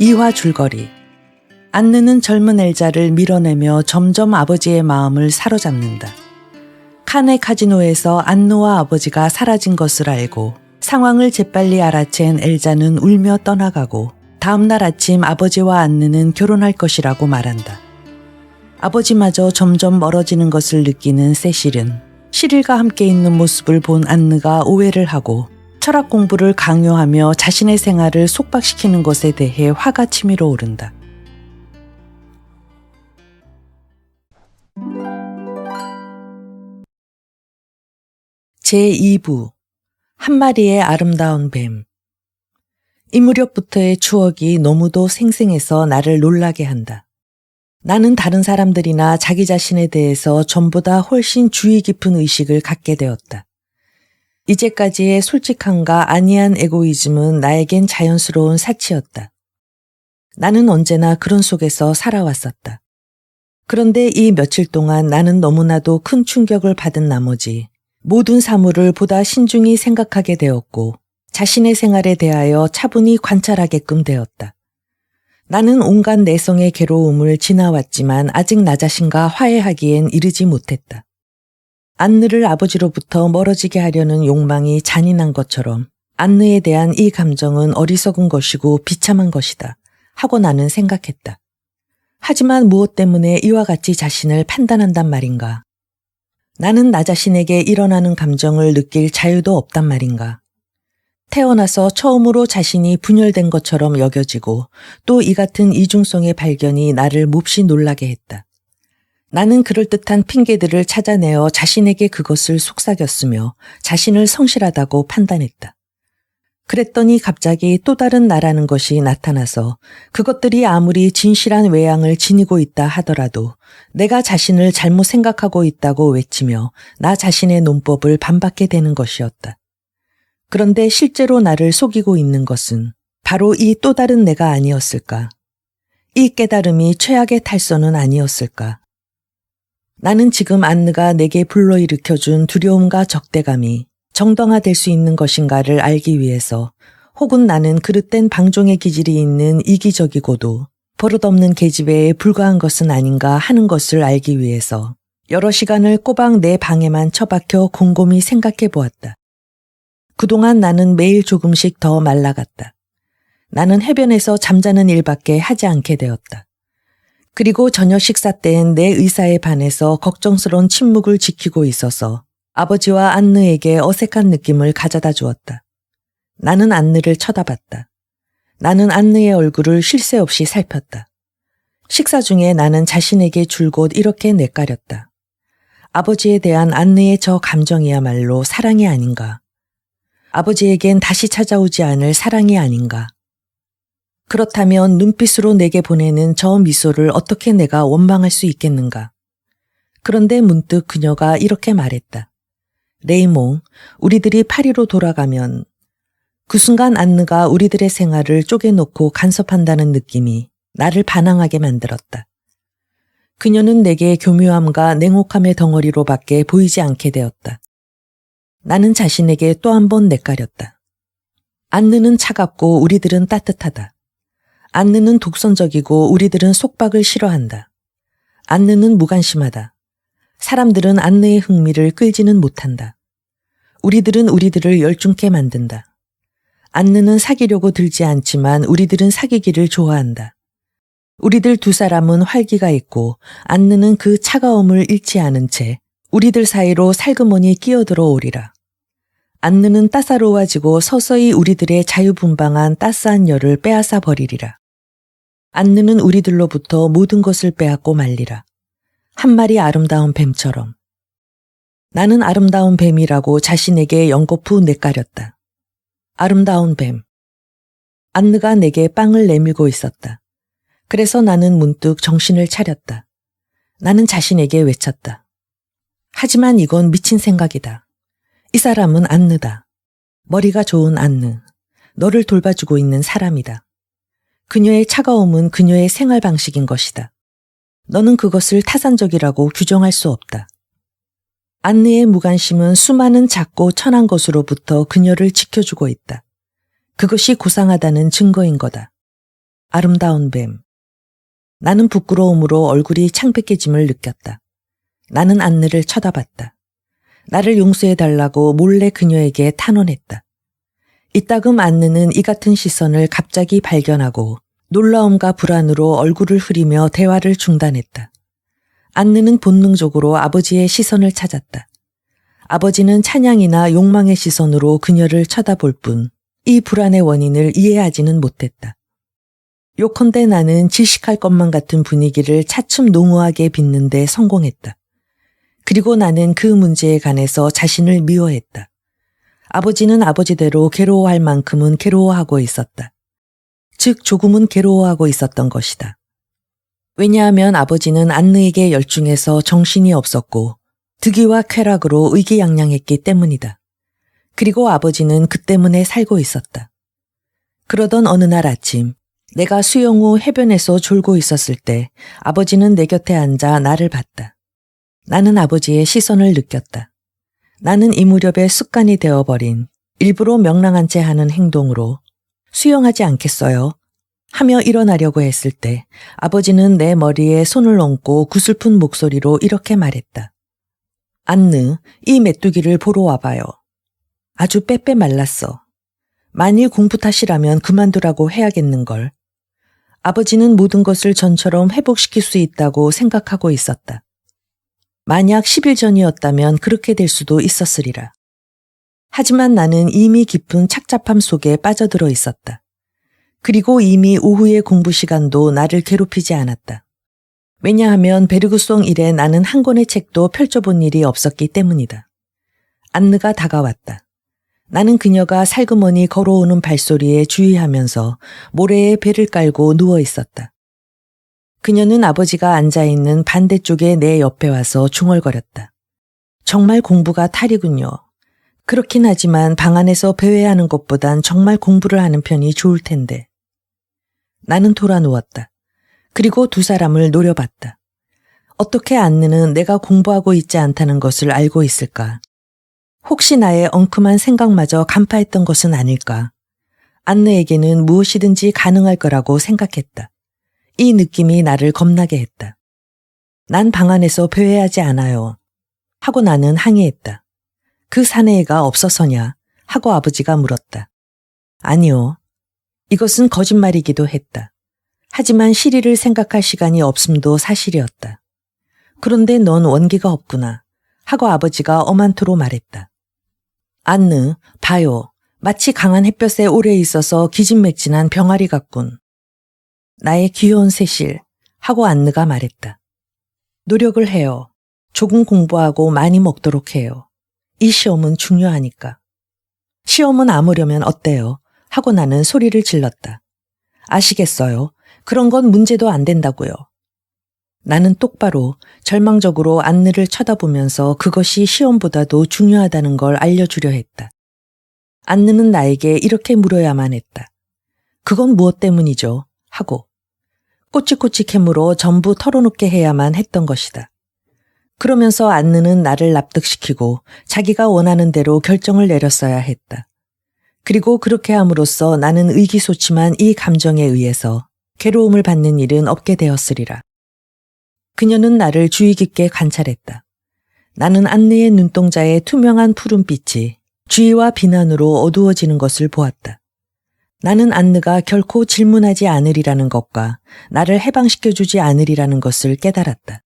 이화 줄거리. 안느는 젊은 엘자를 밀어내며 점점 아버지의 마음을 사로잡는다. 칸의 카지노에서 안느와 아버지가 사라진 것을 알고 상황을 재빨리 알아챈 엘자는 울며 떠나가고 다음날 아침 아버지와 안느는 결혼할 것이라고 말한다. 아버지마저 점점 멀어지는 것을 느끼는 세실은 시릴과 함께 있는 모습을 본 안느가 오해를 하고 철학 공부를 강요하며 자신의 생활을 속박시키는 것에 대해 화가 치밀어 오른다. 제2부 한 마리의 아름다운 뱀. 이 무렵부터의 추억이 너무도 생생해서 나를 놀라게 한다. 나는 다른 사람들이나 자기 자신에 대해서 전보다 훨씬 주의 깊은 의식을 갖게 되었다. 이제까지의 솔직함과 안이한 에고이즘은 나에겐 자연스러운 사치였다. 나는 언제나 그런 속에서 살아왔었다. 그런데 이 며칠 동안 나는 너무나도 큰 충격을 받은 나머지 모든 사물을 보다 신중히 생각하게 되었고 자신의 생활에 대하여 차분히 관찰하게끔 되었다. 나는 온갖 내성의 괴로움을 지나왔지만 아직 나 자신과 화해하기엔 이르지 못했다. 안느를 아버지로부터 멀어지게 하려는 욕망이 잔인한 것처럼 안느에 대한 이 감정은 어리석은 것이고 비참한 것이다 하고 나는 생각했다. 하지만 무엇 때문에 이와 같이 자신을 판단한단 말인가? 나는 나 자신에게 일어나는 감정을 느낄 자유도 없단 말인가? 태어나서 처음으로 자신이 분열된 것처럼 여겨지고 또 이 같은 이중성의 발견이 나를 몹시 놀라게 했다. 나는 그럴듯한 핑계들을 찾아내어 자신에게 그것을 속삭였으며 자신을 성실하다고 판단했다. 그랬더니 갑자기 또 다른 나라는 것이 나타나서 그것들이 아무리 진실한 외양을 지니고 있다 하더라도 내가 자신을 잘못 생각하고 있다고 외치며 나 자신의 논법을 반박게 되는 것이었다. 그런데 실제로 나를 속이고 있는 것은 바로 이 또 다른 내가 아니었을까? 이 깨달음이 최악의 탈선은 아니었을까? 나는 지금 안느가 내게 불러일으켜준 두려움과 적대감이 정당화될 수 있는 것인가를 알기 위해서 혹은 나는 그릇된 방종의 기질이 있는 이기적이고도 버릇없는 계집애에 불과한 것은 아닌가 하는 것을 알기 위해서 여러 시간을 꼬박 내 방에만 처박혀 곰곰이 생각해 보았다. 그동안 나는 매일 조금씩 더 말라갔다. 나는 해변에서 잠자는 일밖에 하지 않게 되었다. 그리고 저녁 식사 때엔 내 의사에 반해서 걱정스러운 침묵을 지키고 있어서 아버지와 안느에게 어색한 느낌을 가져다 주었다. 나는 안느를 쳐다봤다. 나는 안느의 얼굴을 쉴 새 없이 살폈다. 식사 중에 나는 자신에게 줄곧 이렇게 내까렸다. 아버지에 대한 안느의 저 감정이야말로 사랑이 아닌가. 아버지에겐 다시 찾아오지 않을 사랑이 아닌가. 그렇다면 눈빛으로 내게 보내는 저 미소를 어떻게 내가 원망할 수 있겠는가. 그런데 문득 그녀가 이렇게 말했다. 레이몽, 우리들이 파리로 돌아가면. 그 순간 안느가 우리들의 생활을 쪼개놓고 간섭한다는 느낌이 나를 반항하게 만들었다. 그녀는 내게 교묘함과 냉혹함의 덩어리로밖에 보이지 않게 되었다. 나는 자신에게 또 한 번 내까렸다. 안느는 차갑고 우리들은 따뜻하다. 안느는 독선적이고 우리들은 속박을 싫어한다. 안느는 무관심하다. 사람들은 안느의 흥미를 끌지는 못한다. 우리들은 우리들을 열중케 만든다. 안느는 사귀려고 들지 않지만 우리들은 사귀기를 좋아한다. 우리들 두 사람은 활기가 있고 안느는 그 차가움을 잃지 않은 채 우리들 사이로 살그머니 끼어들어 오리라. 안느는 따사로워지고 서서히 우리들의 자유분방한 따스한 열을 빼앗아 버리리라. 안느는 우리들로부터 모든 것을 빼앗고 말리라. 한 마리 아름다운 뱀처럼. 나는 아름다운 뱀이라고 자신에게 연거푸 내까렸다. 아름다운 뱀. 안느가 내게 빵을 내밀고 있었다. 그래서 나는 문득 정신을 차렸다. 나는 자신에게 외쳤다. 하지만 이건 미친 생각이다. 이 사람은 안느다. 머리가 좋은 안느. 너를 돌봐주고 있는 사람이다. 그녀의 차가움은 그녀의 생활 방식인 것이다. 너는 그것을 타산적이라고 규정할 수 없다. 안느의 무관심은 수많은 작고 천한 것으로부터 그녀를 지켜주고 있다. 그것이 고상하다는 증거인 거다. 아름다운 뱀. 나는 부끄러움으로 얼굴이 창백해짐을 느꼈다. 나는 안느를 쳐다봤다. 나를 용서해달라고 몰래 그녀에게 탄원했다. 이따금 안느는 이 같은 시선을 갑자기 발견하고 놀라움과 불안으로 얼굴을 흐리며 대화를 중단했다. 안느는 본능적으로 아버지의 시선을 찾았다. 아버지는 찬양이나 욕망의 시선으로 그녀를 쳐다볼 뿐 이 불안의 원인을 이해하지는 못했다. 요컨대 나는 질식할 것만 같은 분위기를 차츰 농후하게 빚는 데 성공했다. 그리고 나는 그 문제에 관해서 자신을 미워했다. 아버지는 아버지대로 괴로워할 만큼은 괴로워하고 있었다. 즉 조금은 괴로워하고 있었던 것이다. 왜냐하면 아버지는 안느에게 열중해서 정신이 없었고 득의와 쾌락으로 의기양양했기 때문이다. 그리고 아버지는 그 때문에 살고 있었다. 그러던 어느 날 아침 내가 수영 후 해변에서 졸고 있었을 때 아버지는 내 곁에 앉아 나를 봤다. 나는 아버지의 시선을 느꼈다. 나는 이 무렵에 습관이 되어버린 일부러 명랑한 채 하는 행동으로 수영하지 않겠어요? 하며 일어나려고 했을 때 아버지는 내 머리에 손을 얹고 구슬픈 목소리로 이렇게 말했다. 안느, 이 메뚜기를 보러 와봐요. 아주 빼빼 말랐어. 만일 공부 탓이라면 그만두라고 해야겠는걸. 아버지는 모든 것을 전처럼 회복시킬 수 있다고 생각하고 있었다. 만약 10일 전이었다면 그렇게 될 수도 있었으리라. 하지만 나는 이미 깊은 착잡함 속에 빠져들어 있었다. 그리고 이미 오후의 공부 시간도 나를 괴롭히지 않았다. 왜냐하면 베르그송 일에 나는 한 권의 책도 펼쳐본 일이 없었기 때문이다. 안느가 다가왔다. 나는 그녀가 살그머니 걸어오는 발소리에 주의하면서 모래에 배를 깔고 누워 있었다. 그녀는 아버지가 앉아있는 반대쪽에 내 옆에 와서 중얼거렸다. 정말 공부가 탈이군요. 그렇긴 하지만 방 안에서 배회하는 것보단 정말 공부를 하는 편이 좋을 텐데. 나는 돌아 누웠다. 그리고 두 사람을 노려봤다. 어떻게 안느는 내가 공부하고 있지 않다는 것을 알고 있을까? 혹시 나의 엉큼한 생각마저 간파했던 것은 아닐까? 안느에게는 무엇이든지 가능할 거라고 생각했다. 이 느낌이 나를 겁나게 했다. 난 방 안에서 배회하지 않아요. 하고 나는 항의했다. 그 사내애가 없어서냐? 하고 아버지가 물었다. 아니요. 이것은 거짓말이기도 했다. 하지만 시리를 생각할 시간이 없음도 사실이었다. 그런데 넌 원기가 없구나. 하고 아버지가 엄한토로 말했다. 안느, 봐요. 마치 강한 햇볕에 오래 있어서 기진맥진한 병아리 같군. 나의 귀여운 세실. 하고 안느가 말했다. 노력을 해요. 조금 공부하고 많이 먹도록 해요. 이 시험은 중요하니까. 시험은 아무려면 어때요? 하고 나는 소리를 질렀다. 아시겠어요? 그런 건 문제도 안 된다고요. 나는 똑바로 절망적으로 안느를 쳐다보면서 그것이 시험보다도 중요하다는 걸 알려주려 했다. 안느는 나에게 이렇게 물어야만 했다. 그건 무엇 때문이죠? 하고 꼬치꼬치 캐물어 전부 털어놓게 해야만 했던 것이다. 그러면서 안느는 나를 납득시키고 자기가 원하는 대로 결정을 내렸어야 했다. 그리고 그렇게 함으로써 나는 의기소침한 이 감정에 의해서 괴로움을 받는 일은 없게 되었으리라. 그녀는 나를 주의 깊게 관찰했다. 나는 안느의 눈동자의 투명한 푸른빛이 주의와 비난으로 어두워지는 것을 보았다. 나는 안느가 결코 질문하지 않으리라는 것과 나를 해방시켜주지 않으리라는 것을 깨달았다.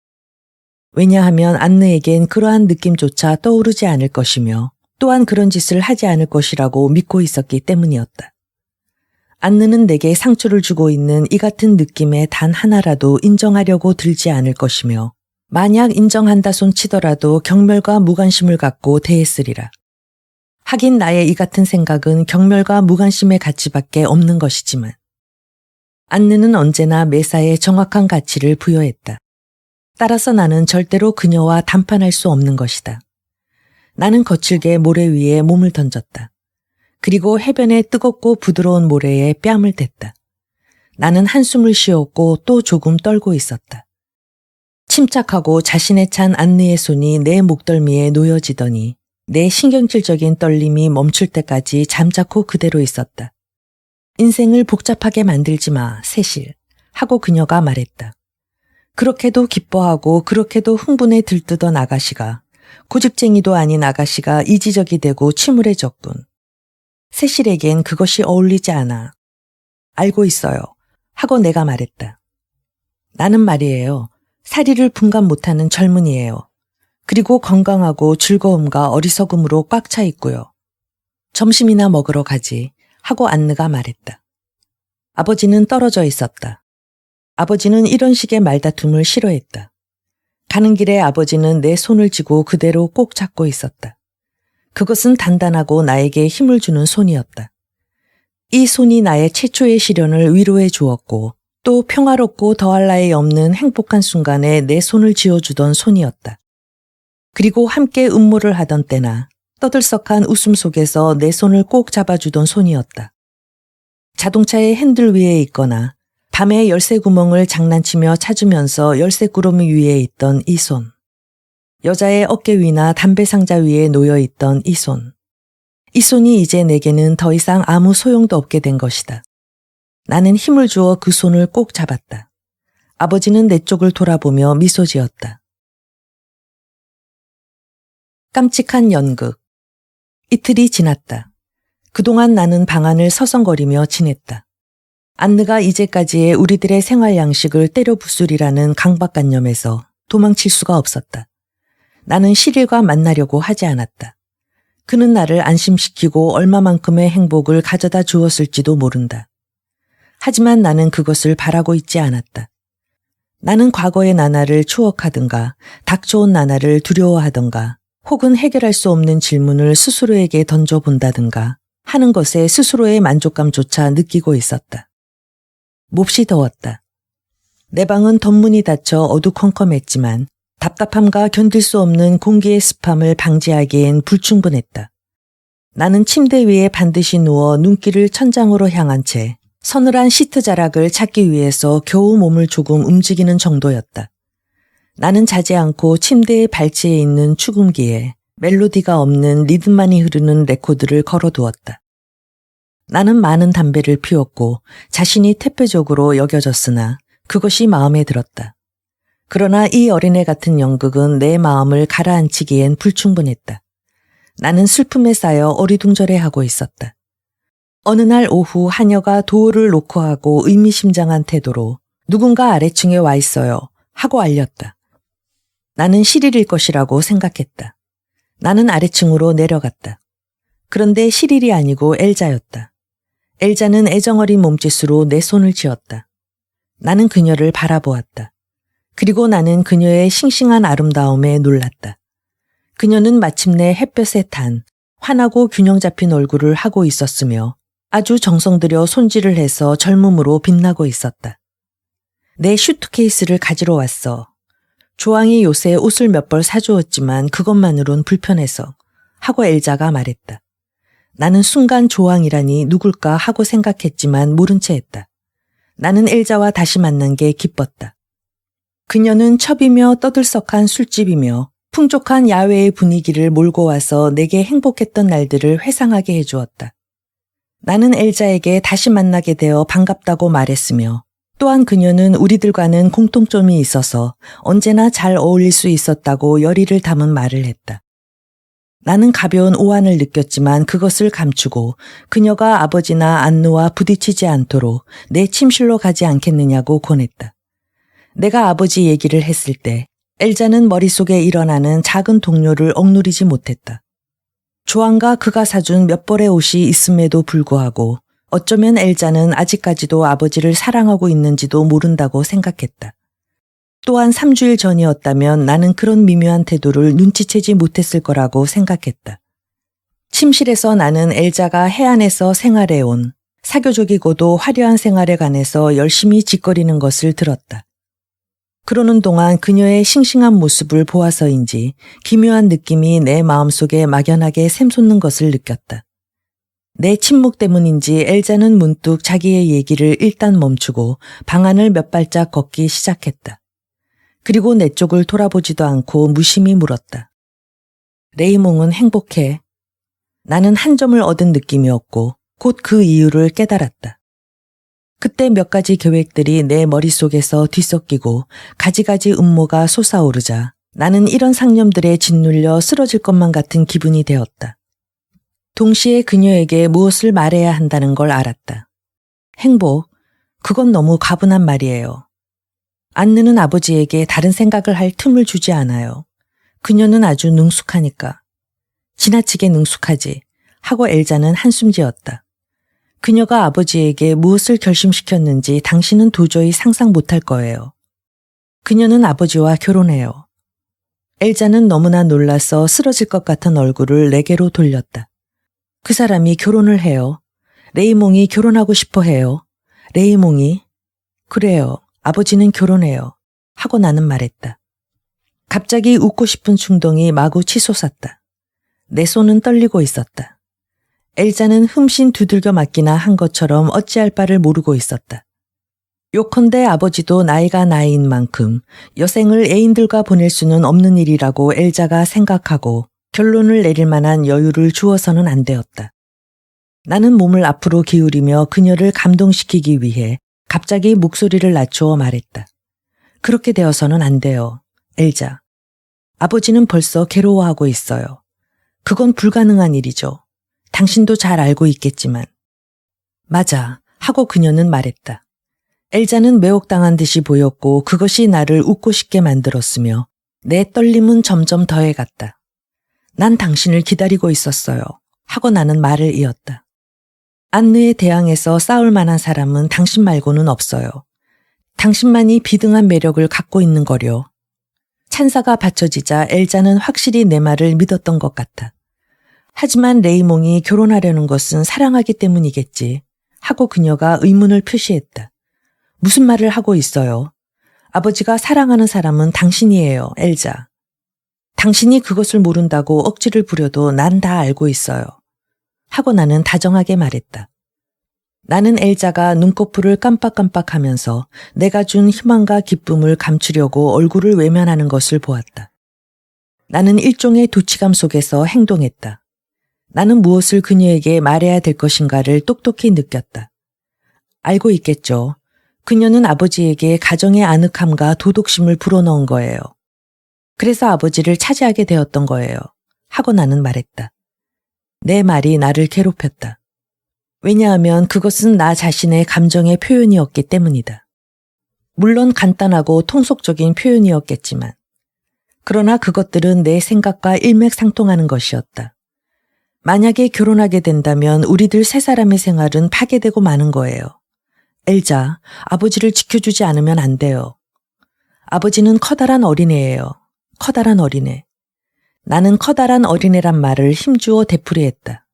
왜냐하면 안느에겐 그러한 느낌조차 떠오르지 않을 것이며 또한 그런 짓을 하지 않을 것이라고 믿고 있었기 때문이었다. 안느는 내게 상처를 주고 있는 이 같은 느낌에 단 하나라도 인정하려고 들지 않을 것이며 만약 인정한다 손 치더라도 경멸과 무관심을 갖고 대했으리라. 하긴 나의 이 같은 생각은 경멸과 무관심의 가치밖에 없는 것이지만 안느는 언제나 매사에 정확한 가치를 부여했다. 따라서 나는 절대로 그녀와 담판할 수 없는 것이다. 나는 거칠게 모래 위에 몸을 던졌다. 그리고 해변의 뜨겁고 부드러운 모래에 뺨을 댔다. 나는 한숨을 쉬었고 또 조금 떨고 있었다. 침착하고 자신에 찬 안느의 손이 내 목덜미에 놓여지더니 내 신경질적인 떨림이 멈출 때까지 잠자코 그대로 있었다. 인생을 복잡하게 만들지 마, 세실. 하고 그녀가 말했다. 그렇게도 기뻐하고 그렇게도 흥분에 들뜨던 아가씨가, 고집쟁이도 아닌 아가씨가 이지적이 되고 침울해졌군. 세실에겐 그것이 어울리지 않아. 알고 있어요. 하고 내가 말했다. 나는 말이에요. 사리를 분간 못하는 젊은이에요. 그리고 건강하고 즐거움과 어리석음으로 꽉 차 있고요. 점심이나 먹으러 가지. 하고 안느가 말했다. 아버지는 떨어져 있었다. 아버지는 이런 식의 말다툼을 싫어했다. 가는 길에 아버지는 내 손을 쥐고 그대로 꼭 잡고 있었다. 그것은 단단하고 나에게 힘을 주는 손이었다. 이 손이 나의 최초의 시련을 위로해 주었고 또 평화롭고 더할 나위 없는 행복한 순간에 내 손을 쥐어주던 손이었다. 그리고 함께 음모를 하던 때나 떠들썩한 웃음 속에서 내 손을 꼭 잡아주던 손이었다. 자동차의 핸들 위에 있거나 밤에 열쇠구멍을 장난치며 찾으면서 열쇠꾸러미 위에 있던 이 손. 여자의 어깨 위나 담배 상자 위에 놓여 있던 이 손. 이 손이 이제 내게는 더 이상 아무 소용도 없게 된 것이다. 나는 힘을 주어 그 손을 꼭 잡았다. 아버지는 내 쪽을 돌아보며 미소 지었다. 깜찍한 연극. 이틀이 지났다. 그동안 나는 방 안을 서성거리며 지냈다. 안느가 이제까지의 우리들의 생활 양식을 때려 부수리라는 강박관념에서 도망칠 수가 없었다. 나는 시릴과 만나려고 하지 않았다. 그는 나를 안심시키고 얼마만큼의 행복을 가져다 주었을지도 모른다. 하지만 나는 그것을 바라고 있지 않았다. 나는 과거의 나나를 추억하든가 닥쳐온 나나를 두려워하든가 혹은 해결할 수 없는 질문을 스스로에게 던져본다든가 하는 것에 스스로의 만족감조차 느끼고 있었다. 몹시 더웠다. 내 방은 덧문이 닫혀 어두컴컴했지만 답답함과 견딜 수 없는 공기의 습함을 방지하기엔 불충분했다. 나는 침대 위에 반드시 누워 눈길을 천장으로 향한 채 서늘한 시트 자락을 찾기 위해서 겨우 몸을 조금 움직이는 정도였다. 나는 자지 않고 침대의 발치에 있는 축음기에 멜로디가 없는 리듬만이 흐르는 레코드를 걸어두었다. 나는 많은 담배를 피웠고 자신이 퇴폐적으로 여겨졌으나 그것이 마음에 들었다. 그러나 이 어린애 같은 연극은 내 마음을 가라앉히기엔 불충분했다. 나는 슬픔에 쌓여 어리둥절해하고 있었다. 어느 날 오후 하녀가 도어를 노크하고 의미심장한 태도로 누군가 아래층에 와 있어요 하고 알렸다. 나는 시릴일 것이라고 생각했다. 나는 아래층으로 내려갔다. 그런데 시릴이 아니고 엘자였다. 엘자는 애정어린 몸짓으로 내 손을 쥐었다. 나는 그녀를 바라보았다. 그리고 나는 그녀의 싱싱한 아름다움에 놀랐다. 그녀는 마침내 햇볕에 탄 환하고 균형 잡힌 얼굴을 하고 있었으며 아주 정성 들여 손질을 해서 젊음으로 빛나고 있었다. 내 슈트케이스를 가지러 왔어. 조항이 요새 옷을 몇 벌 사주었지만 그것만으론 불편해서 하고 엘자가 말했다. 나는 순간 조항이라니 누굴까 하고 생각했지만 모른 채 했다. 나는 엘자와 다시 만난 게 기뻤다. 그녀는 첩이며 떠들썩한 술집이며 풍족한 야외의 분위기를 몰고 와서 내게 행복했던 날들을 회상하게 해주었다. 나는 엘자에게 다시 만나게 되어 반갑다고 말했으며 또한 그녀는 우리들과는 공통점이 있어서 언제나 잘 어울릴 수 있었다고 열의를 담은 말을 했다. 나는 가벼운 오한을 느꼈지만 그것을 감추고 그녀가 아버지나 안느와 부딪히지 않도록 내 침실로 가지 않겠느냐고 권했다. 내가 아버지 얘기를 했을 때 엘자는 머릿속에 일어나는 작은 동요를 억누르지 못했다. 조항과 그가 사준 몇 벌의 옷이 있음에도 불구하고 어쩌면 엘자는 아직까지도 아버지를 사랑하고 있는지도 모른다고 생각했다. 또한 3주일 전이었다면 나는 그런 미묘한 태도를 눈치채지 못했을 거라고 생각했다. 침실에서 나는 엘자가 해안에서 생활해온 사교적이고도 화려한 생활에 관해서 열심히 짓거리는 것을 들었다. 그러는 동안 그녀의 싱싱한 모습을 보아서인지 기묘한 느낌이 내 마음속에 막연하게 샘솟는 것을 느꼈다. 내 침묵 때문인지 엘자는 문득 자기의 얘기를 일단 멈추고 방 안을 몇 발짝 걷기 시작했다. 그리고 내 쪽을 돌아보지도 않고 무심히 물었다. 레이몽은 행복해. 나는 한 점을 얻은 느낌이었고 곧 그 이유를 깨달았다. 그때 몇 가지 계획들이 내 머릿속에서 뒤섞이고 가지가지 음모가 솟아오르자 나는 이런 상념들에 짓눌려 쓰러질 것만 같은 기분이 되었다. 동시에 그녀에게 무엇을 말해야 한다는 걸 알았다. 행복, 그건 너무 가분한 말이에요. 안느는 아버지에게 다른 생각을 할 틈을 주지 않아요. 그녀는 아주 능숙하니까. 지나치게 능숙하지 하고 엘자는 한숨 지었다. 그녀가 아버지에게 무엇을 결심시켰는지 당신은 도저히 상상 못할 거예요. 그녀는 아버지와 결혼해요. 엘자는 너무나 놀라서 쓰러질 것 같은 얼굴을 내게로 돌렸다. 그 사람이 결혼을 해요. 레이몽이 결혼하고 싶어 해요. 레이몽이? 그래요. 아버지는 결혼해요. 하고 나는 말했다. 갑자기 웃고 싶은 충동이 마구 치솟았다. 내 손은 떨리고 있었다. 엘자는 흠씬 두들겨 맞기나 한 것처럼 어찌할 바를 모르고 있었다. 요컨대 아버지도 나이가 나이인 만큼 여생을 애인들과 보낼 수는 없는 일이라고 엘자가 생각하고 결론을 내릴 만한 여유를 주어서는 안 되었다. 나는 몸을 앞으로 기울이며 그녀를 감동시키기 위해 갑자기 목소리를 낮추어 말했다. 그렇게 되어서는 안 돼요, 엘자. 아버지는 벌써 괴로워하고 있어요. 그건 불가능한 일이죠. 당신도 잘 알고 있겠지만. 맞아, 하고 그녀는 말했다. 엘자는 매혹당한 듯이 보였고 그것이 나를 웃고 싶게 만들었으며 내 떨림은 점점 더해갔다. 난 당신을 기다리고 있었어요. 하고 나는 말을 이었다. 안느에 대항해서 싸울 만한 사람은 당신 말고는 없어요. 당신만이 비등한 매력을 갖고 있는 거려. 찬사가 받쳐지자 엘자는 확실히 내 말을 믿었던 것 같아. 하지만 레이몽이 결혼하려는 것은 사랑하기 때문이겠지. 하고 그녀가 의문을 표시했다. 무슨 말을 하고 있어요? 아버지가 사랑하는 사람은 당신이에요, 엘자. 당신이 그것을 모른다고 억지를 부려도 난 다 알고 있어요. 하고 나는 다정하게 말했다. 나는 엘자가 눈꺼풀을 깜빡깜빡하면서 내가 준 희망과 기쁨을 감추려고 얼굴을 외면하는 것을 보았다. 나는 일종의 도취감 속에서 행동했다. 나는 무엇을 그녀에게 말해야 될 것인가를 똑똑히 느꼈다. 알고 있겠죠. 그녀는 아버지에게 가정의 아늑함과 도덕심을 불어넣은 거예요. 그래서 아버지를 차지하게 되었던 거예요. 하고 나는 말했다. 내 말이 나를 괴롭혔다. 왜냐하면 그것은 나 자신의 감정의 표현이었기 때문이다. 물론 간단하고 통속적인 표현이었겠지만 그러나 그것들은 내 생각과 일맥상통하는 것이었다. 만약에 결혼하게 된다면 우리들 세 사람의 생활은 파괴되고 마는 거예요. 엘자, 아버지를 지켜주지 않으면 안 돼요. 아버지는 커다란 어린애예요. 커다란 어린애. 나는 커다란 어린애란 말을 힘주어 되풀이했다.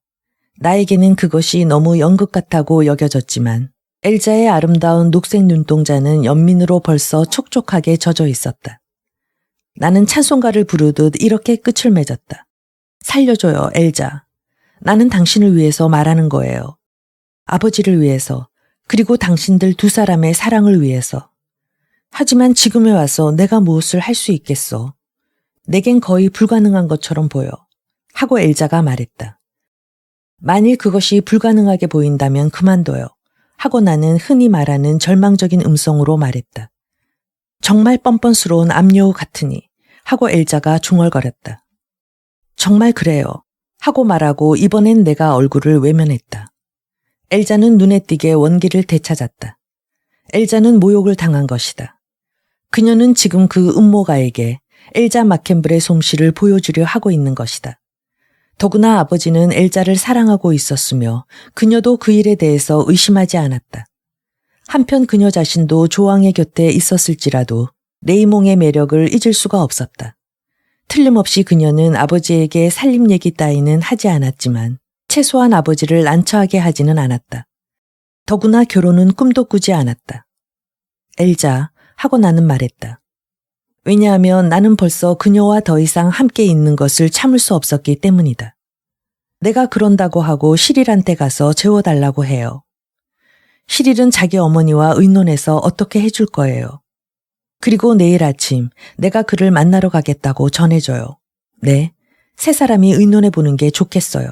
나에게는 그것이 너무 연극 같다고 여겨졌지만 엘자의 아름다운 녹색 눈동자는 연민으로 벌써 촉촉하게 젖어 있었다. 나는 찬송가를 부르듯 이렇게 끝을 맺었다. 살려줘요, 엘자. 나는 당신을 위해서 말하는 거예요. 아버지를 위해서, 그리고 당신들 두 사람의 사랑을 위해서. 하지만 지금에 와서 내가 무엇을 할 수 있겠어. 내겐 거의 불가능한 것처럼 보여. 하고 엘자가 말했다. 만일 그것이 불가능하게 보인다면 그만둬요. 하고 나는 흔히 말하는 절망적인 음성으로 말했다. 정말 뻔뻔스러운 압류 같으니. 하고 엘자가 중얼거렸다. 정말 그래요. 하고 말하고 이번엔 내가 얼굴을 외면했다. 엘자는 눈에 띄게 원기를 되찾았다. 엘자는 모욕을 당한 것이다. 그녀는 지금 그 음모가에게 엘자 마켄블의 솜씨를 보여주려 하고 있는 것이다. 더구나 아버지는 엘자를 사랑하고 있었으며 그녀도 그 일에 대해서 의심하지 않았다. 한편 그녀 자신도 조왕의 곁에 있었을지라도 레이몽의 매력을 잊을 수가 없었다. 틀림없이 그녀는 아버지에게 살림 얘기 따위는 하지 않았지만 최소한 아버지를 난처하게 하지는 않았다. 더구나 결혼은 꿈도 꾸지 않았다. 엘자, 하고 나는 말했다. 왜냐하면 나는 벌써 그녀와 더 이상 함께 있는 것을 참을 수 없었기 때문이다. 내가 그런다고 하고 시릴한테 가서 재워달라고 해요. 시릴은 자기 어머니와 의논해서 어떻게 해줄 거예요. 그리고 내일 아침 내가 그를 만나러 가겠다고 전해줘요. 네, 세 사람이 의논해보는 게 좋겠어요.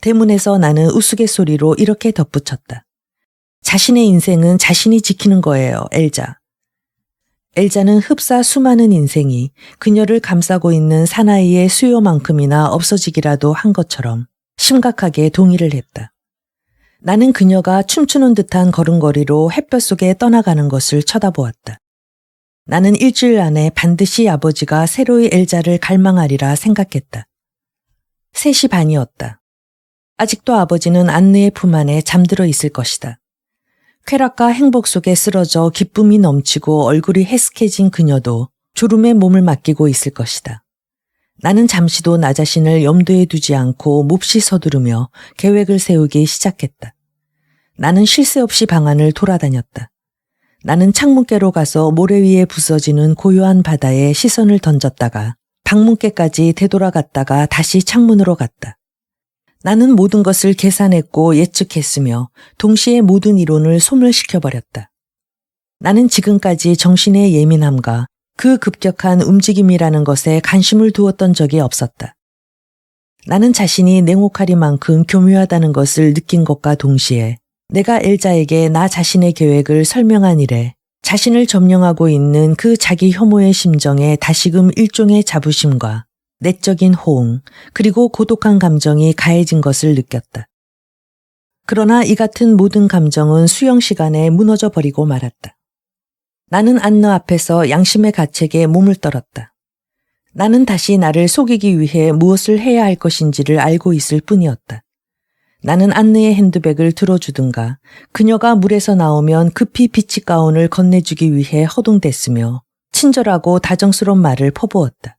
대문에서 나는 우스갯소리로 이렇게 덧붙였다. 자신의 인생은 자신이 지키는 거예요, 엘자. 엘자는 흡사 수많은 인생이 그녀를 감싸고 있는 사나이의 수요만큼이나 없어지기라도 한 것처럼 심각하게 동의를 했다. 나는 그녀가 춤추는 듯한 걸음걸이로 햇볕 속에 떠나가는 것을 쳐다보았다. 나는 일주일 안에 반드시 아버지가 새로이 엘자를 갈망하리라 생각했다. 3시 반이었다. 아직도 아버지는 안느의 품 안에 잠들어 있을 것이다. 쾌락과 행복 속에 쓰러져 기쁨이 넘치고 얼굴이 해스케진 그녀도 졸음에 몸을 맡기고 있을 것이다. 나는 잠시도 나 자신을 염두에 두지 않고 몹시 서두르며 계획을 세우기 시작했다. 나는 쉴 새 없이 방 안을 돌아다녔다. 나는 창문께로 가서 모래 위에 부서지는 고요한 바다에 시선을 던졌다가 방문께까지 되돌아갔다가 다시 창문으로 갔다. 나는 모든 것을 계산했고 예측했으며 동시에 모든 이론을 소멸시켜버렸다. 나는 지금까지 정신의 예민함과 그 급격한 움직임이라는 것에 관심을 두었던 적이 없었다. 나는 자신이 냉혹하리만큼 교묘하다는 것을 느낀 것과 동시에 내가 엘자에게 나 자신의 계획을 설명한 이래 자신을 점령하고 있는 그 자기 혐오의 심정에 다시금 일종의 자부심과 내적인 호응, 그리고 고독한 감정이 가해진 것을 느꼈다. 그러나 이 같은 모든 감정은 수영 시간에 무너져 버리고 말았다. 나는 안느 앞에서 양심의 가책에 몸을 떨었다. 나는 다시 나를 속이기 위해 무엇을 해야 할 것인지를 알고 있을 뿐이었다. 나는 안느의 핸드백을 들어주든가 그녀가 물에서 나오면 급히 비치 가운을 건네주기 위해 허둥댔으며 친절하고 다정스러운 말을 퍼부었다.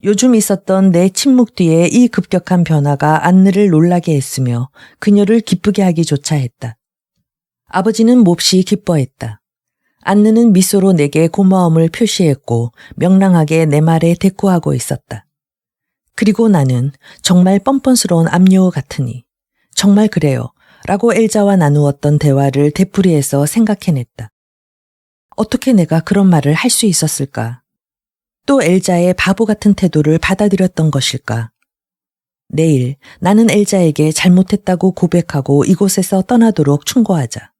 요즘 있었던 내 침묵 뒤에 이 급격한 변화가 안느를 놀라게 했으며 그녀를 기쁘게 하기조차 했다. 아버지는 몹시 기뻐했다. 안느는 미소로 내게 고마움을 표시했고 명랑하게 내 말에 대꾸하고 있었다. 그리고 나는 정말 뻔뻔스러운 암요 같으니 정말 그래요 라고 엘자와 나누었던 대화를 되풀이해서 생각해냈다. 어떻게 내가 그런 말을 할 수 있었을까? 또 엘자의 바보 같은 태도를 받아들였던 것일까? 내일 나는 엘자에게 잘못했다고 고백하고 이곳에서 떠나도록 충고하자.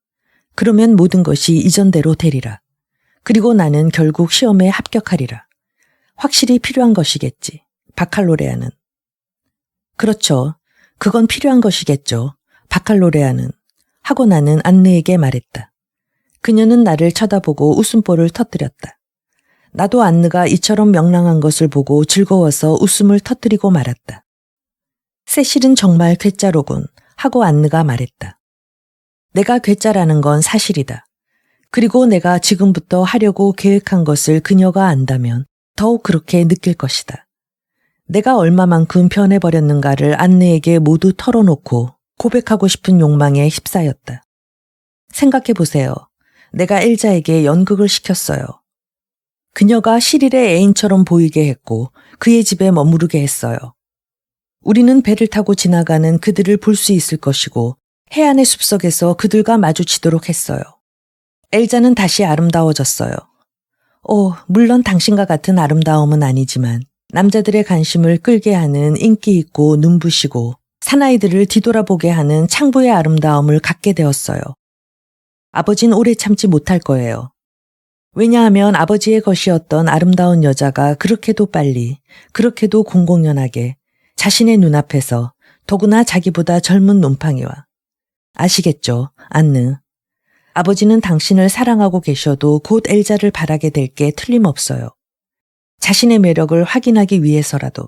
그러면 모든 것이 이전대로 되리라. 그리고 나는 결국 시험에 합격하리라. 확실히 필요한 것이겠지. 바칼로레아는. 그렇죠. 그건 필요한 것이겠죠. 바칼로레아는. 하고 나는 안느에게 말했다. 그녀는 나를 쳐다보고 웃음보를 터뜨렸다. 나도 안느가 이처럼 명랑한 것을 보고 즐거워서 웃음을 터뜨리고 말았다. 세실은 정말 괴짜로군 하고 안느가 말했다. 내가 괴짜라는 건 사실이다. 그리고 내가 지금부터 하려고 계획한 것을 그녀가 안다면 더욱 그렇게 느낄 것이다. 내가 얼마만큼 변해버렸는가를 안느에게 모두 털어놓고 고백하고 싶은 욕망에 휩싸였다. 생각해보세요. 내가 엘자에게 연극을 시켰어요. 그녀가 시릴의 애인처럼 보이게 했고 그의 집에 머무르게 했어요. 우리는 배를 타고 지나가는 그들을 볼 수 있을 것이고 해안의 숲속에서 그들과 마주치도록 했어요. 엘자는 다시 아름다워졌어요. 물론 당신과 같은 아름다움은 아니지만 남자들의 관심을 끌게 하는 인기 있고 눈부시고 사나이들을 뒤돌아보게 하는 창부의 아름다움을 갖게 되었어요. 아버진 오래 참지 못할 거예요. 왜냐하면 아버지의 것이었던 아름다운 여자가 그렇게도 빨리, 그렇게도 공공연하게 자신의 눈앞에서 더구나 자기보다 젊은 놈팡이와 아시겠죠, 안느. 아버지는 당신을 사랑하고 계셔도 곧 엘자를 바라게 될 게 틀림없어요. 자신의 매력을 확인하기 위해서라도.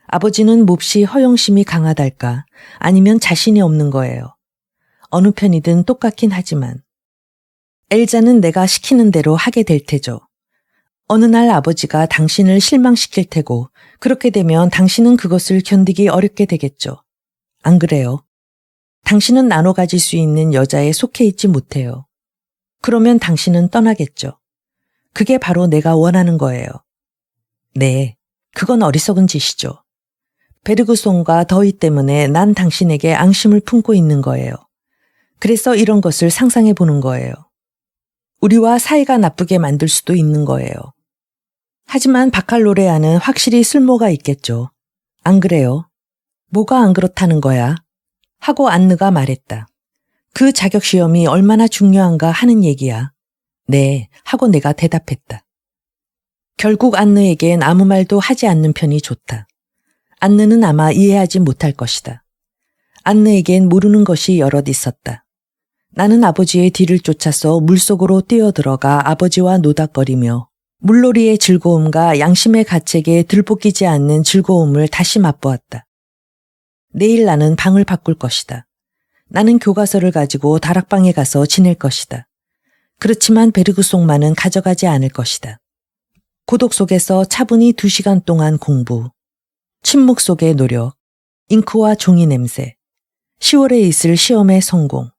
아버지는 몹시 허영심이 강하달까 아니면 자신이 없는 거예요. 어느 편이든 똑같긴 하지만. 엘자는 내가 시키는 대로 하게 될 테죠. 어느 날 아버지가 당신을 실망시킬 테고 그렇게 되면 당신은 그것을 견디기 어렵게 되겠죠. 안 그래요? 당신은 나눠 가질 수 있는 여자에 속해 있지 못해요. 그러면 당신은 떠나겠죠. 그게 바로 내가 원하는 거예요. 네, 그건 어리석은 짓이죠. 베르그송과 더위 때문에 난 당신에게 앙심을 품고 있는 거예요. 그래서 이런 것을 상상해 보는 거예요. 우리와 사이가 나쁘게 만들 수도 있는 거예요. 하지만 바칼로레아는 확실히 쓸모가 있겠죠. 안 그래요? 뭐가 안 그렇다는 거야? 하고 안느가 말했다. 그 자격시험이 얼마나 중요한가 하는 얘기야. 네, 하고 내가 대답했다. 결국 안느에겐 아무 말도 하지 않는 편이 좋다. 안느는 아마 이해하지 못할 것이다. 안느에겐 모르는 것이 여럿 있었다. 나는 아버지의 뒤를 쫓아서 물속으로 뛰어들어가 아버지와 노닥거리며 물놀이의 즐거움과 양심의 가책에 들볶이지 않는 즐거움을 다시 맛보았다. 내일 나는 방을 바꿀 것이다. 나는 교과서를 가지고 다락방에 가서 지낼 것이다. 그렇지만 베르그송만은 가져가지 않을 것이다. 고독 속에서 차분히 2시간 동안 공부, 침묵 속의 노력, 잉크와 종이 냄새, 10월에 있을 시험의 성공,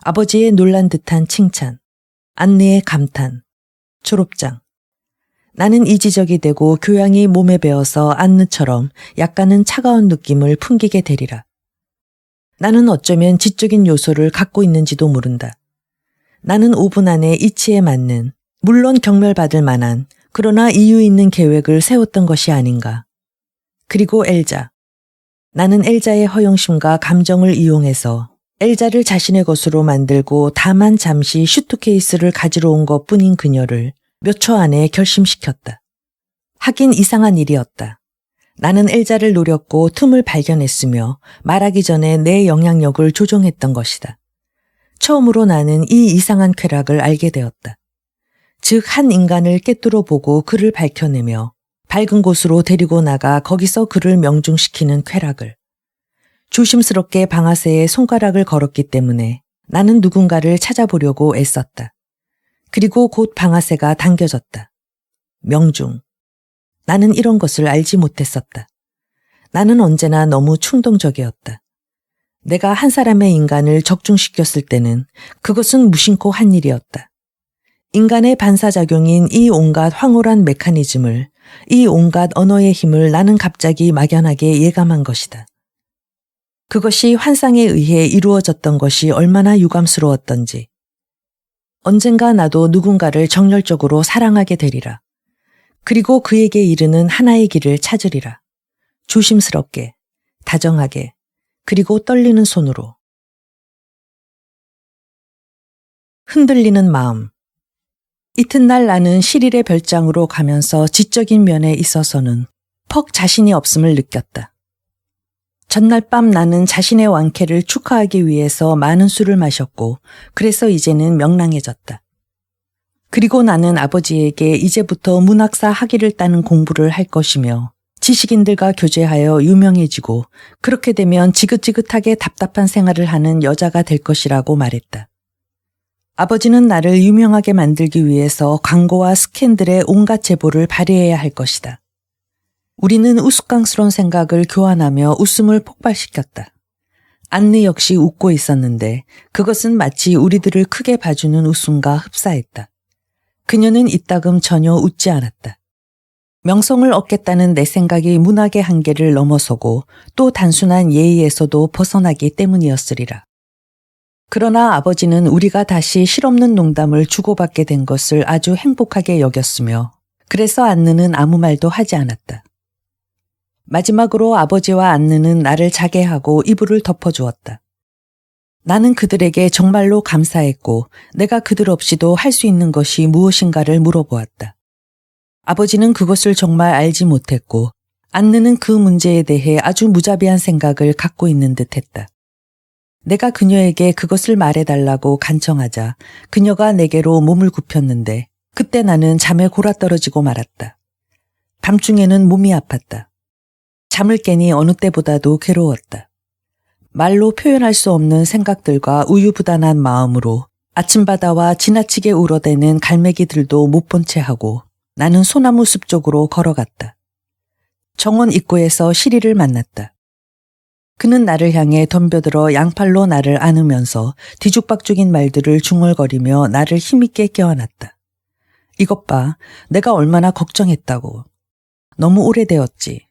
아버지의 놀란 듯한 칭찬, 안느의 감탄, 졸업장. 나는 이지적이 되고 교양이 몸에 배어서 안느처럼 약간은 차가운 느낌을 풍기게 되리라. 나는 어쩌면 지적인 요소를 갖고 있는지도 모른다. 나는 5분 안에 이치에 맞는, 물론 경멸받을 만한, 그러나 이유 있는 계획을 세웠던 것이 아닌가. 그리고 엘자. 나는 엘자의 허영심과 감정을 이용해서 엘자를 자신의 것으로 만들고 다만 잠시 슈트케이스를 가지러 온 것뿐인 그녀를 몇 초 안에 결심시켰다. 하긴 이상한 일이었다. 나는 엘자를 노렸고 틈을 발견했으며 말하기 전에 내 영향력을 조종했던 것이다. 처음으로 나는 이 이상한 쾌락을 알게 되었다. 즉 한 인간을 꿰뚫어 보고 그를 밝혀내며 밝은 곳으로 데리고 나가 거기서 그를 명중시키는 쾌락을. 조심스럽게 방아쇠에 손가락을 걸었기 때문에 나는 누군가를 찾아보려고 애썼다. 그리고 곧 방아쇠가 당겨졌다. 명중. 나는 이런 것을 알지 못했었다. 나는 언제나 너무 충동적이었다. 내가 한 사람의 인간을 적중시켰을 때는 그것은 무심코 한 일이었다. 인간의 반사작용인 이 온갖 황홀한 메커니즘을, 이 온갖 언어의 힘을 나는 갑자기 막연하게 예감한 것이다. 그것이 환상에 의해 이루어졌던 것이 얼마나 유감스러웠던지. 언젠가 나도 누군가를 정열적으로 사랑하게 되리라. 그리고 그에게 이르는 하나의 길을 찾으리라. 조심스럽게, 다정하게, 그리고 떨리는 손으로. 흔들리는 마음. 이튿날 나는 실일의 별장으로 가면서 지적인 면에 있어서는 퍽 자신이 없음을 느꼈다. 전날 밤 나는 자신의 완쾌를 축하하기 위해서 많은 술을 마셨고 그래서 이제는 명랑해졌다. 그리고 나는 아버지에게 이제부터 문학사 학위를 따는 공부를 할 것이며 지식인들과 교제하여 유명해지고 그렇게 되면 지긋지긋하게 답답한 생활을 하는 여자가 될 것이라고 말했다. 아버지는 나를 유명하게 만들기 위해서 광고와 스캔들의 온갖 제보를 발휘해야 할 것이다. 우리는 우스꽝스러운 생각을 교환하며 웃음을 폭발시켰다. 안느 역시 웃고 있었는데 그것은 마치 우리들을 크게 봐주는 웃음과 흡사했다. 그녀는 이따금 전혀 웃지 않았다. 명성을 얻겠다는 내 생각이 문학의 한계를 넘어서고 또 단순한 예의에서도 벗어나기 때문이었으리라. 그러나 아버지는 우리가 다시 실없는 농담을 주고받게 된 것을 아주 행복하게 여겼으며 그래서 안느는 아무 말도 하지 않았다. 마지막으로 아버지와 안느는 나를 자게 하고 이불을 덮어주었다. 나는 그들에게 정말로 감사했고 내가 그들 없이도 할 수 있는 것이 무엇인가를 물어보았다. 아버지는 그것을 정말 알지 못했고 안느는 그 문제에 대해 아주 무자비한 생각을 갖고 있는 듯했다. 내가 그녀에게 그것을 말해달라고 간청하자 그녀가 내게로 몸을 굽혔는데 그때 나는 잠에 골아떨어지고 말았다. 밤중에는 몸이 아팠다. 잠을 깨니 어느 때보다도 괴로웠다. 말로 표현할 수 없는 생각들과 우유부단한 마음으로 아침바다와 지나치게 울어대는 갈매기들도 못 본 채 하고 나는 소나무 숲 쪽으로 걸어갔다. 정원 입구에서 시리를 만났다. 그는 나를 향해 덤벼들어 양팔로 나를 안으면서 뒤죽박죽인 말들을 중얼거리며 나를 힘있게 껴안았다. 이것 봐, 내가 얼마나 걱정했다고. 너무 오래되었지.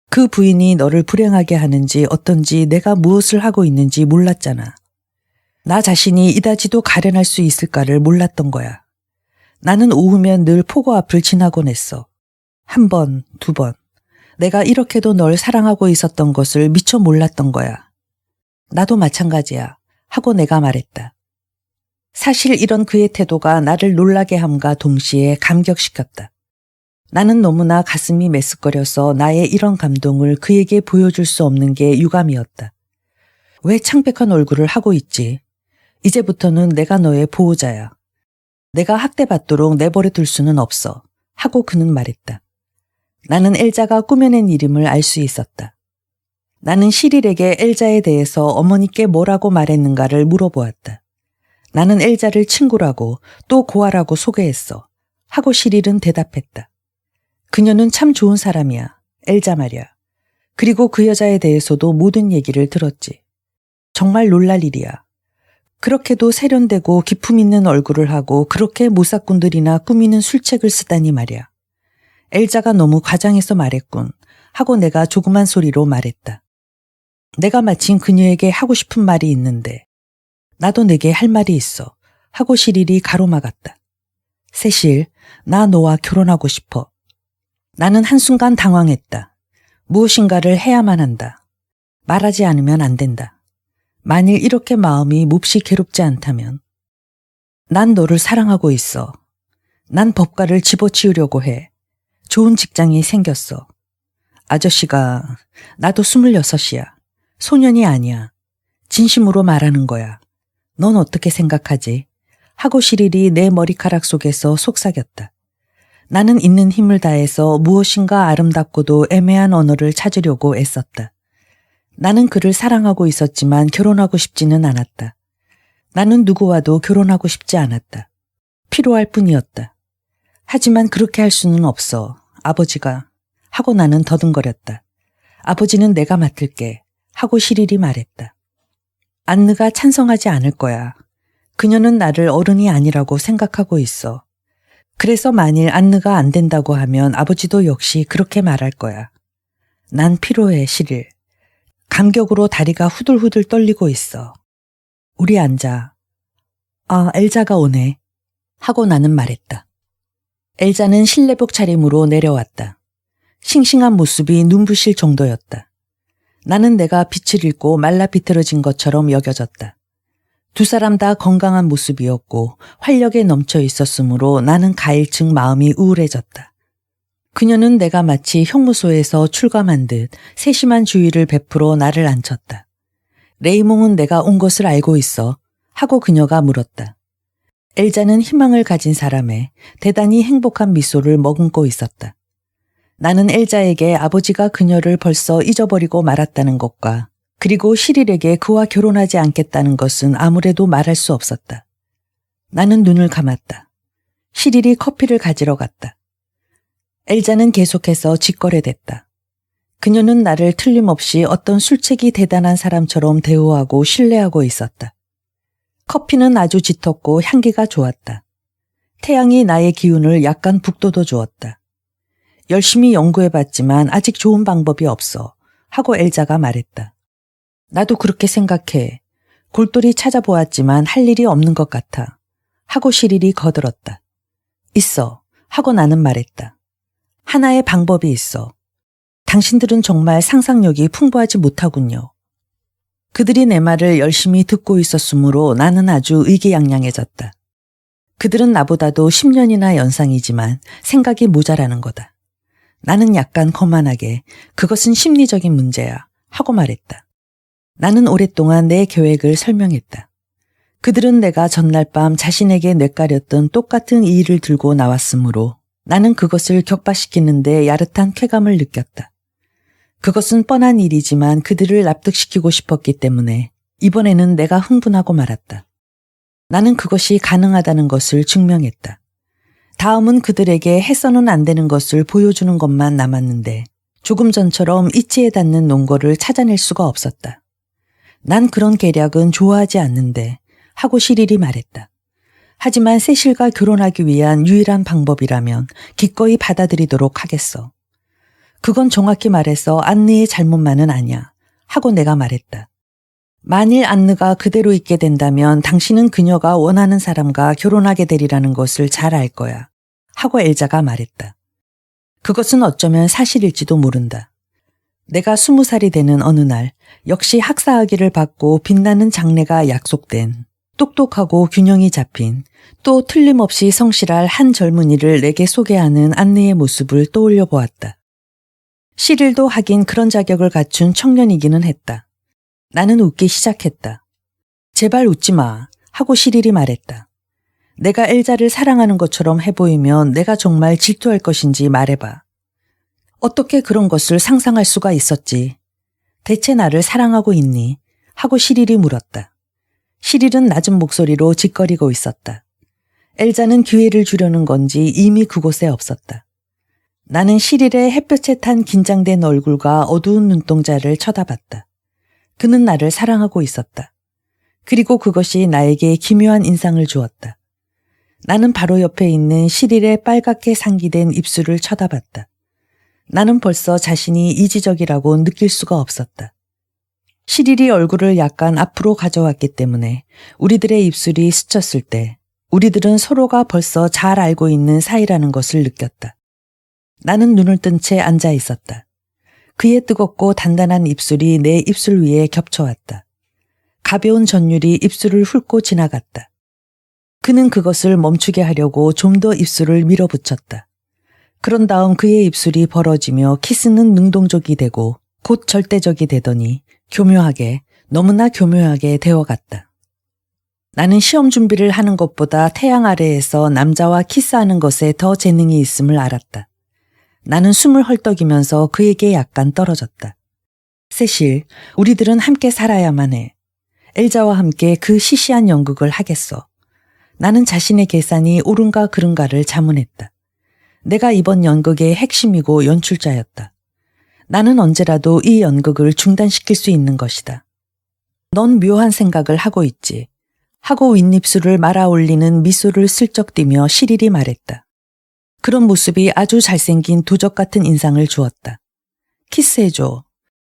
그 부인이 너를 불행하게 하는지 어떤지 내가 무엇을 하고 있는지 몰랐잖아. 나 자신이 이다지도 가련할 수 있을까를 몰랐던 거야. 나는 오후면 늘 포고 앞을 지나곤 했어. 한 번, 두 번. 내가 이렇게도 널 사랑하고 있었던 것을 미처 몰랐던 거야. 나도 마찬가지야. 하고 내가 말했다. 사실 이런 그의 태도가 나를 놀라게 함과 동시에 감격시켰다. 나는 너무나 가슴이 메스꺼려서 나의 이런 감동을 그에게 보여줄 수 없는 게 유감이었다. 왜 창백한 얼굴을 하고 있지? 이제부터는 내가 너의 보호자야. 내가 학대받도록 내버려 둘 수는 없어. 하고 그는 말했다. 나는 엘자가 꾸며낸 이름을 알 수 있었다. 나는 시릴에게 엘자에 대해서 어머니께 뭐라고 말했는가를 물어보았다. 나는 엘자를 친구라고 또 고아라고 소개했어. 하고 시릴은 대답했다. 그녀는 참 좋은 사람이야. 엘자 말이야. 그리고 그 여자에 대해서도 모든 얘기를 들었지. 정말 놀랄 일이야. 그렇게도 세련되고 기품 있는 얼굴을 하고 그렇게 모사꾼들이나 꾸미는 술책을 쓰다니 말이야. 엘자가 너무 과장해서 말했군. 하고 내가 조그만 소리로 말했다. 내가 마침 그녀에게 하고 싶은 말이 있는데 나도 내게 할 말이 있어. 하고 시릴이 가로막았다. 세실, 나 너와 결혼하고 싶어. 나는 한순간 당황했다. 무엇인가를 해야만 한다. 말하지 않으면 안 된다. 만일 이렇게 마음이 몹시 괴롭지 않다면. 난 너를 사랑하고 있어. 난 법과를 집어치우려고 해. 좋은 직장이 생겼어. 아저씨가 나도 26이야. 소년이 아니야. 진심으로 말하는 거야. 넌 어떻게 생각하지? 하고 시릴이 내 머리카락 속에서 속삭였다. 나는 있는 힘을 다해서 무엇인가 아름답고도 애매한 언어를 찾으려고 애썼다. 나는 그를 사랑하고 있었지만 결혼하고 싶지는 않았다. 나는 누구와도 결혼하고 싶지 않았다. 필요할 뿐이었다. 하지만 그렇게 할 수는 없어. 아버지가. 하고 나는 더듬거렸다. 아버지는 내가 맡을게. 하고 시릴이 말했다. 안느가 찬성하지 않을 거야. 그녀는 나를 어른이 아니라고 생각하고 있어. 그래서 만일 안느가 안 된다고 하면 아버지도 역시 그렇게 말할 거야. 난 필요해, 시릴. 감격으로 다리가 후들후들 떨리고 있어. 우리 앉아. 아, 엘자가 오네. 하고 나는 말했다. 엘자는 실내복 차림으로 내려왔다. 싱싱한 모습이 눈부실 정도였다. 나는 내가 빛을 잃고 말라 비틀어진 것처럼 여겨졌다. 두 사람 다 건강한 모습이었고 활력에 넘쳐 있었으므로 나는 가일층 마음이 우울해졌다. 그녀는 내가 마치 형무소에서 출감한 듯 세심한 주의를 베풀어 나를 앉혔다. 레이몽은 내가 온 것을 알고 있어. 하고 그녀가 물었다. 엘자는 희망을 가진 사람에 대단히 행복한 미소를 머금고 있었다. 나는 엘자에게 아버지가 그녀를 벌써 잊어버리고 말았다는 것과 그리고 시릴에게 그와 결혼하지 않겠다는 것은 아무래도 말할 수 없었다. 나는 눈을 감았다. 시릴이 커피를 가지러 갔다. 엘자는 계속해서 짓거래댔다. 그녀는 나를 틀림없이 어떤 술책이 대단한 사람처럼 대우하고 신뢰하고 있었다. 커피는 아주 짙었고 향기가 좋았다. 태양이 나의 기운을 약간 북돋워 주었다. 열심히 연구해봤지만 아직 좋은 방법이 없어. 하고 엘자가 말했다. 나도 그렇게 생각해. 골똘히 찾아보았지만 할 일이 없는 것 같아. 하고 시릴이 거들었다. 있어. 하고 나는 말했다. 하나의 방법이 있어. 당신들은 정말 상상력이 풍부하지 못하군요. 그들이 내 말을 열심히 듣고 있었으므로 나는 아주 의기양양해졌다. 그들은 나보다도 10년이나 연상이지만 생각이 모자라는 거다. 나는 약간 거만하게 그것은 심리적인 문제야. 하고 말했다. 나는 오랫동안 내 계획을 설명했다. 그들은 내가 전날 밤 자신에게 뇌까렸던 똑같은 이 일을 들고 나왔으므로 나는 그것을 격파시키는데 야릇한 쾌감을 느꼈다. 그것은 뻔한 일이지만 그들을 납득시키고 싶었기 때문에 이번에는 내가 흥분하고 말았다. 나는 그것이 가능하다는 것을 증명했다. 다음은 그들에게 해서는 안 되는 것을 보여주는 것만 남았는데 조금 전처럼 이치에 닿는 논거를 찾아낼 수가 없었다. 난 그런 계략은 좋아하지 않는데 하고 시릴이 말했다. 하지만 세실과 결혼하기 위한 유일한 방법이라면 기꺼이 받아들이도록 하겠어. 그건 정확히 말해서 안느의 잘못만은 아니야. 하고 내가 말했다. 만일 안느가 그대로 있게 된다면 당신은 그녀가 원하는 사람과 결혼하게 되리라는 것을 잘 알 거야. 하고 엘자가 말했다. 그것은 어쩌면 사실일지도 모른다. 내가 20살이 되는 어느 날 역시 학사학위를 받고 빛나는 장래가 약속된 똑똑하고 균형이 잡힌 또 틀림없이 성실할 한 젊은이를 내게 소개하는 안느의 모습을 떠올려 보았다. 시릴도 하긴 그런 자격을 갖춘 청년이기는 했다. 나는 웃기 시작했다. 제발 웃지 마 하고 시릴이 말했다. 내가 엘자를 사랑하는 것처럼 해보이면 내가 정말 질투할 것인지 말해봐. 어떻게 그런 것을 상상할 수가 있었지? 대체 나를 사랑하고 있니? 하고 시릴이 물었다. 시릴은 낮은 목소리로 짓거리고 있었다. 엘자는 기회를 주려는 건지 이미 그곳에 없었다. 나는 시릴의 햇볕에 탄 긴장된 얼굴과 어두운 눈동자를 쳐다봤다. 그는 나를 사랑하고 있었다. 그리고 그것이 나에게 기묘한 인상을 주었다. 나는 바로 옆에 있는 시릴의 빨갛게 상기된 입술을 쳐다봤다. 나는 벌써 자신이 이지적이라고 느낄 수가 없었다. 시릴이 얼굴을 약간 앞으로 가져왔기 때문에 우리들의 입술이 스쳤을 때 우리들은 서로가 벌써 잘 알고 있는 사이라는 것을 느꼈다. 나는 눈을 뜬 채 앉아 있었다. 그의 뜨겁고 단단한 입술이 내 입술 위에 겹쳐왔다. 가벼운 전율이 입술을 훑고 지나갔다. 그는 그것을 멈추게 하려고 좀 더 입술을 밀어붙였다. 그런 다음 그의 입술이 벌어지며 키스는 능동적이 되고 곧 절대적이 되더니 교묘하게, 너무나 교묘하게 되어갔다. 나는 시험 준비를 하는 것보다 태양 아래에서 남자와 키스하는 것에 더 재능이 있음을 알았다. 나는 숨을 헐떡이면서 그에게 약간 떨어졌다. 세실, 우리들은 함께 살아야만 해. 엘자와 함께 그 시시한 연극을 하겠어. 나는 자신의 계산이 옳은가 그른가를 자문했다. 내가 이번 연극의 핵심이고 연출자였다. 나는 언제라도 이 연극을 중단시킬 수 있는 것이다. 넌 묘한 생각을 하고 있지. 하고 윗입술을 말아 올리는 미소를 슬쩍 띠며 시릴이 말했다. 그런 모습이 아주 잘생긴 도적 같은 인상을 주었다. 키스해줘.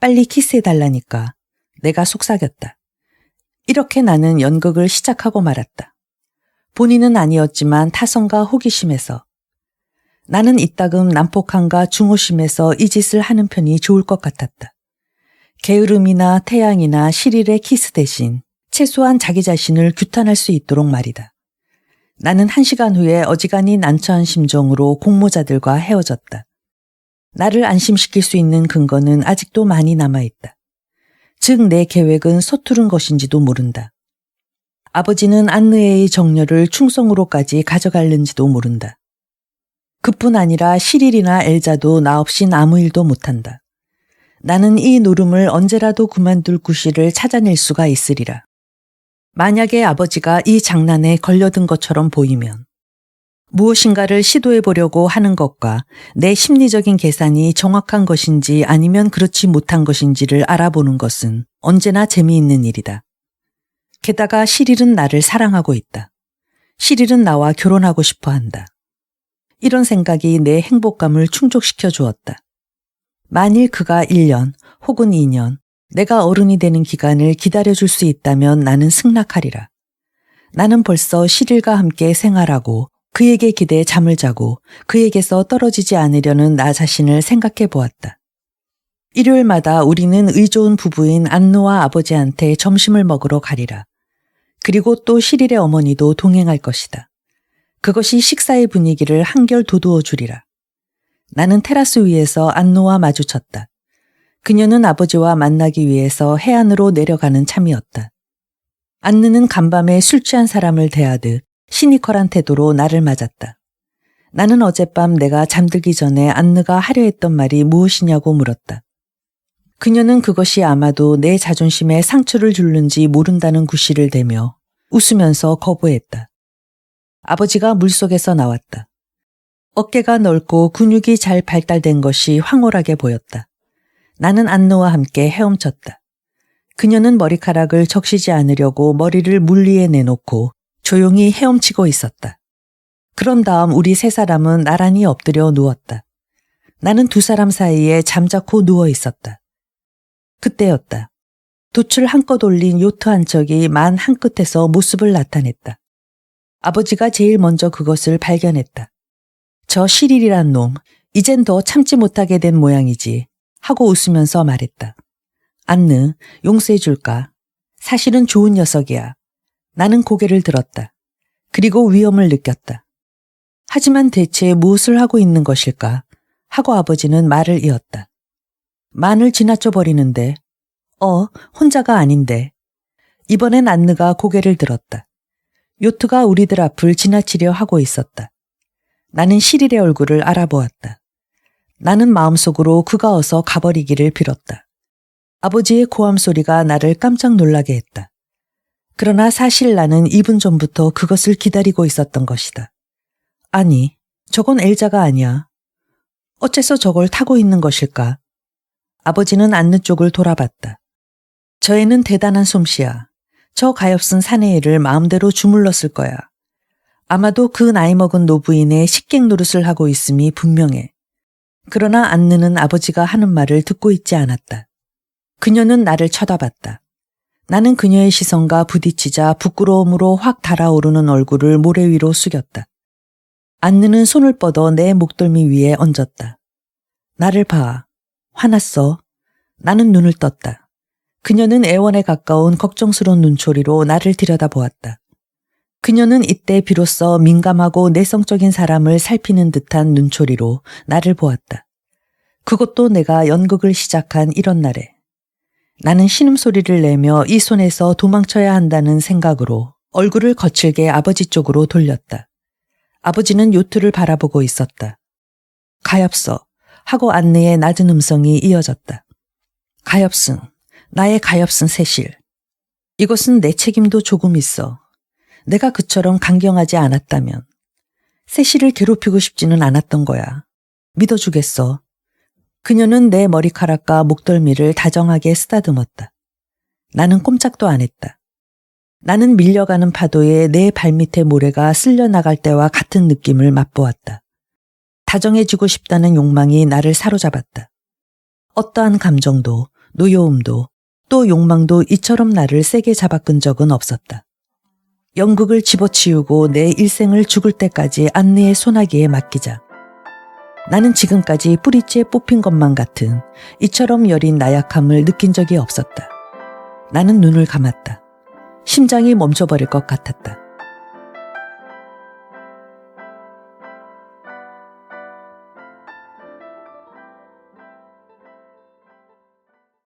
빨리 키스해달라니까. 내가 속삭였다. 이렇게 나는 연극을 시작하고 말았다. 본인은 아니었지만 타성과 호기심에서. 나는 이따금 난폭함과 중호심에서 이 짓을 하는 편이 좋을 것 같았다. 게으름이나 태양이나 시릴의 키스 대신 최소한 자기 자신을 규탄할 수 있도록 말이다. 나는 1시간 후에 어지간히 난처한 심정으로 공모자들과 헤어졌다. 나를 안심시킬 수 있는 근거는 아직도 많이 남아있다. 즉 내 계획은 서투른 것인지도 모른다. 아버지는 안느에의 정열을 충성으로까지 가져갈는지도 모른다. 그뿐 아니라 시릴이나 엘자도 나 없인 아무 일도 못한다. 나는 이 노름을 언제라도 그만둘 구실을 찾아낼 수가 있으리라. 만약에 아버지가 이 장난에 걸려든 것처럼 보이면 무엇인가를 시도해 보려고 하는 것과 내 심리적인 계산이 정확한 것인지 아니면 그렇지 못한 것인지를 알아보는 것은 언제나 재미있는 일이다. 게다가 시릴은 나를 사랑하고 있다. 시릴은 나와 결혼하고 싶어 한다. 이런 생각이 내 행복감을 충족시켜 주었다. 만일 그가 1년 혹은 2년 내가 어른이 되는 기간을 기다려줄 수 있다면 나는 승낙하리라. 나는 벌써 시릴과 함께 생활하고 그에게 기대에 잠을 자고 그에게서 떨어지지 않으려는 나 자신을 생각해 보았다. 일요일마다 우리는 의좋은 부부인 안느와 아버지한테 점심을 먹으러 가리라. 그리고 또 시릴의 어머니도 동행할 것이다. 그것이 식사의 분위기를 한결 돋우어 주리라. 나는 테라스 위에서 안느와 마주쳤다. 그녀는 아버지와 만나기 위해서 해안으로 내려가는 참이었다. 안느는 간밤에 술 취한 사람을 대하듯 시니컬한 태도로 나를 맞았다. 나는 어젯밤 내가 잠들기 전에 안느가 하려 했던 말이 무엇이냐고 물었다. 그녀는 그것이 아마도 내 자존심에 상처를 줄는지 모른다는 구실을 대며 웃으면서 거부했다. 아버지가 물속에서 나왔다. 어깨가 넓고 근육이 잘 발달된 것이 황홀하게 보였다. 나는 안느와 함께 헤엄쳤다. 그녀는 머리카락을 적시지 않으려고 머리를 물 위에 내놓고 조용히 헤엄치고 있었다. 그런 다음 우리 세 사람은 나란히 엎드려 누웠다. 나는 두 사람 사이에 잠자코 누워 있었다. 그때였다. 돛을 한껏 올린 요트 한 척이 만 한 끝에서 모습을 나타냈다. 아버지가 제일 먼저 그것을 발견했다. 저 시릴이란 놈, 이젠 더 참지 못하게 된 모양이지 하고 웃으면서 말했다. 안느, 용서해줄까? 사실은 좋은 녀석이야. 나는 고개를 들었다. 그리고 위험을 느꼈다. 하지만 대체 무엇을 하고 있는 것일까? 하고 아버지는 말을 이었다. 만을 지나쳐 버리는데. 혼자가 아닌데. 이번엔 안느가 고개를 들었다. 요트가 우리들 앞을 지나치려 하고 있었다. 나는 시릴의 얼굴을 알아보았다. 나는 마음속으로 그가 어서 가버리기를 빌었다. 아버지의 고함 소리가 나를 깜짝 놀라게 했다. 그러나 사실 나는 2분 전부터 그것을 기다리고 있었던 것이다. 아니, 저건 엘자가 아니야. 어째서 저걸 타고 있는 것일까? 아버지는 안느 쪽을 돌아봤다. 저 애는 대단한 솜씨야. 저 가엾은 사내애를 마음대로 주물렀을 거야. 아마도 그 나이 먹은 노부인의 식객 노릇을 하고 있음이 분명해. 그러나 안느는 아버지가 하는 말을 듣고 있지 않았다. 그녀는 나를 쳐다봤다. 나는 그녀의 시선과 부딪히자 부끄러움으로 확 달아오르는 얼굴을 모래 위로 숙였다. 안느는 손을 뻗어 내 목덜미 위에 얹었다. 나를 봐. 화났어. 나는 눈을 떴다. 그녀는 애원에 가까운 걱정스러운 눈초리로 나를 들여다보았다. 그녀는 이때 비로소 민감하고 내성적인 사람을 살피는 듯한 눈초리로 나를 보았다. 그것도 내가 연극을 시작한 이런 날에. 나는 신음소리를 내며 이 손에서 도망쳐야 한다는 생각으로 얼굴을 거칠게 아버지 쪽으로 돌렸다. 아버지는 요트를 바라보고 있었다. 가엾어 하고 안느의 낮은 음성이 이어졌다. 가엾은, 나의 가엾은 세실. 이것은 내 책임도 조금 있어. 내가 그처럼 강경하지 않았다면. 세실을 괴롭히고 싶지는 않았던 거야. 믿어주겠어. 그녀는 내 머리카락과 목덜미를 다정하게 쓰다듬었다. 나는 꼼짝도 안 했다. 나는 밀려가는 파도에 내 발밑의 모래가 쓸려나갈 때와 같은 느낌을 맛보았다. 다정해지고 싶다는 욕망이 나를 사로잡았다. 어떠한 감정도, 노여움도, 또 욕망도 이처럼 나를 세게 잡아끈 적은 없었다. 연극을 집어치우고 내 일생을 죽을 때까지 안느의 소나기에 맡기자. 나는 지금까지 뿌리째 뽑힌 것만 같은 이처럼 여린 나약함을 느낀 적이 없었다. 나는 눈을 감았다. 심장이 멈춰버릴 것 같았다.